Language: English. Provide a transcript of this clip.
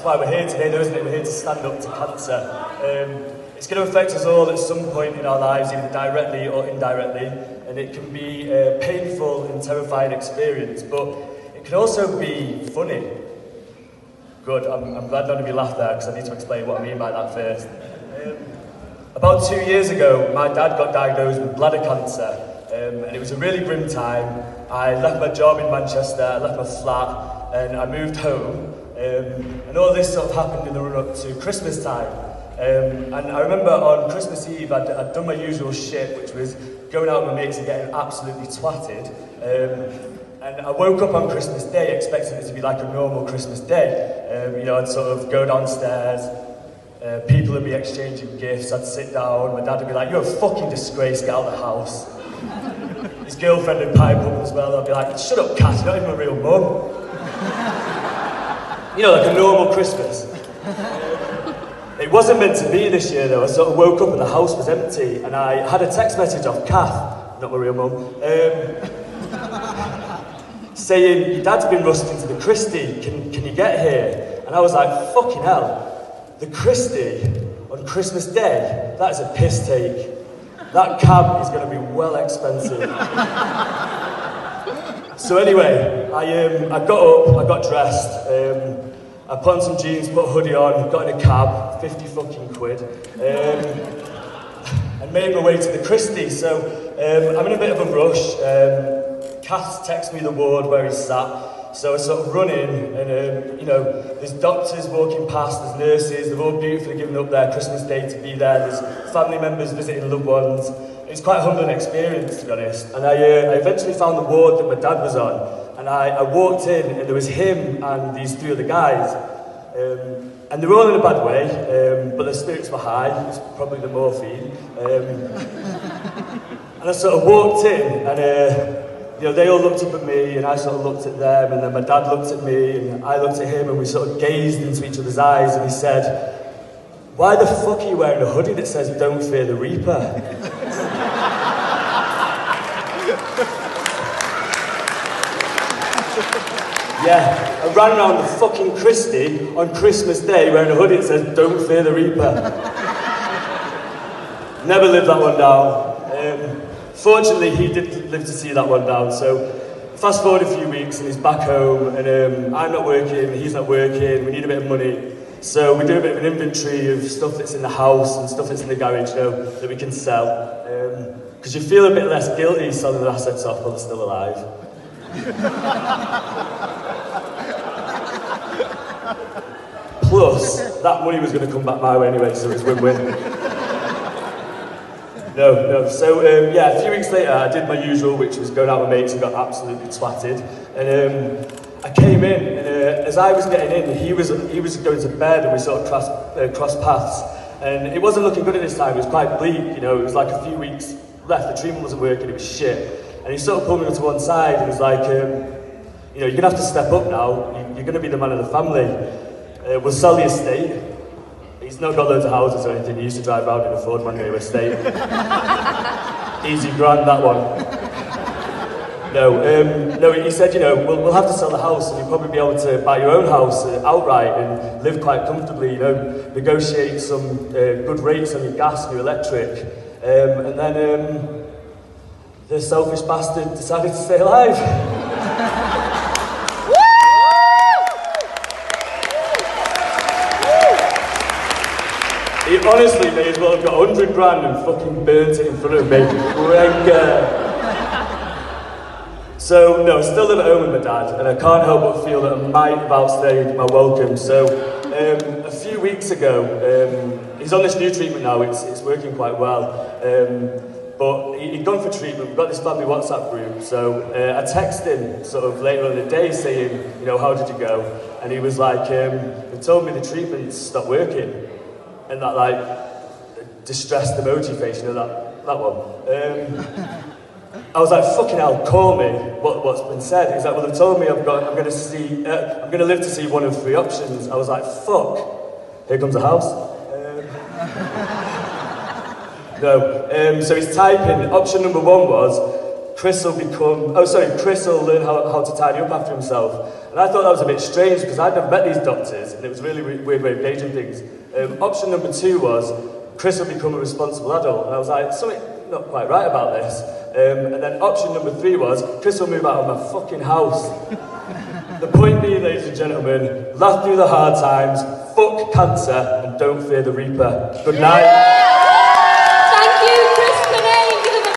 That's why we're here today, though, isn't it? We're here to stand up to cancer. It's going to affect us all at some point in our lives, either directly or indirectly, and it can be a painful and terrifying experience, but it can also be funny. Good, I'm glad none of you laughed there, because I need to explain what I mean by that first. About 2 years ago, my dad got diagnosed with bladder cancer, and it was a really grim time. I left my job in Manchester, I left my flat, and I moved home. And all this sort of happened in the run-up to Christmas time. And I remember on Christmas Eve, I'd done my usual shit, which was going out with my mates and getting absolutely twatted. And I woke up on Christmas Day expecting it to be like a normal Christmas day. You know, I'd sort of go downstairs, people would be exchanging gifts, I'd sit down, my dad would be like, "You're a fucking disgrace, get out of the house." His girlfriend would pipe up as well, I'd be like, "Shut up, Kat, you're not even a real mum." You know, like a normal Christmas. It wasn't meant to be this year though. I sort of woke up and the house was empty and I had a text message off Kath, not my real mum, saying, "Your dad's been rushed into the Christie, can you get here?" And I was like, fucking hell, the Christie on Christmas Day? That is a piss take. That cab is going to be well expensive. So anyway, I got up, I got dressed, I put on some jeans, put a hoodie on, got in a cab, 50 fucking quid, and made my way to the Christie. So I'm in a bit of a rush. Kath texts me the ward where he's sat, so I sort of run in, and you know, there's doctors walking past, there's nurses, they're all beautifully giving up their Christmas Day to be there, there's family members visiting loved ones. It's quite a humbling experience, to be honest. And I eventually found the ward that my dad was on, and I walked in, and there was him and these three other guys. And they were all in a bad way, but their spirits were high, it's probably the morphine. And I sort of walked in, and you know, they all looked up at me, and I sort of looked at them, and then my dad looked at me, and I looked at him, and we sort of gazed into each other's eyes, and he said, "Why the fuck are you wearing a hoodie that says 'Don't fear the Reaper'?" Yeah, I ran around the fucking Christie on Christmas Day wearing a hoodie that says, "Don't fear the Reaper." Never lived that one down. Fortunately, he did live to see that one down, so fast forward a few weeks and he's back home, and I'm not working, he's not working, we need a bit of money. So we do a bit of an inventory of stuff that's in the house and stuff that's in the garage, you know, that we can sell. Because you feel a bit less guilty selling the assets off while they're still alive. Plus, that money was going to come back my way anyway, so it was win-win. No. So, yeah, a few weeks later, I did my usual, which was going out with mates and got absolutely twatted. And I came in, and as I was getting in, he was going to bed, and we sort of crossed paths. And it wasn't looking good at this time, it was quite bleak, you know, it was like a few weeks left, the treatment wasn't working, it was shit. And he sort of pulled me to one side and was like, you know, you're going to have to step up now, you're going to be the man of the family. We'll sell the estate. He's not got loads of houses or anything, he used to drive around in a Ford Mondeo estate. Easy grand, that one. No, he said, you know, we'll have to sell the house and you'll probably be able to buy your own house outright and live quite comfortably, you know, negotiate some good rates on your gas and your electric. And then the selfish bastard decided to stay alive. He honestly may as well have got 100 grand and fucking burnt it in front of me. So, no, I still live at home with my dad, and I can't help but feel that I might have outstayed my welcome. So, a few weeks ago, he's on this new treatment now, it's working quite well. But he'd gone for treatment, we've got this family WhatsApp group, so I texted him sort of later on in the day saying, you know, how did you go? And he was like, they told me the treatment stopped working. And that, like, distressed emoji face, you know, that one. I was like, fucking hell, call me, what's been said? He's like, well, they told me I'm going to live to see one of three options. I was like, fuck, here comes a house. No, so he's typing, option number one was, Chris will learn how to tidy up after himself. And I thought that was a bit strange because I'd never met these doctors and it was a really weird way of gauging things. Option number 2 was Chris will become a responsible adult. And I was like, something not quite right about this. And then option number 3 was Chris will move out of my fucking house. The point being, ladies and gentlemen, laugh through the hard times, fuck cancer, and don't fear the reaper. Good night.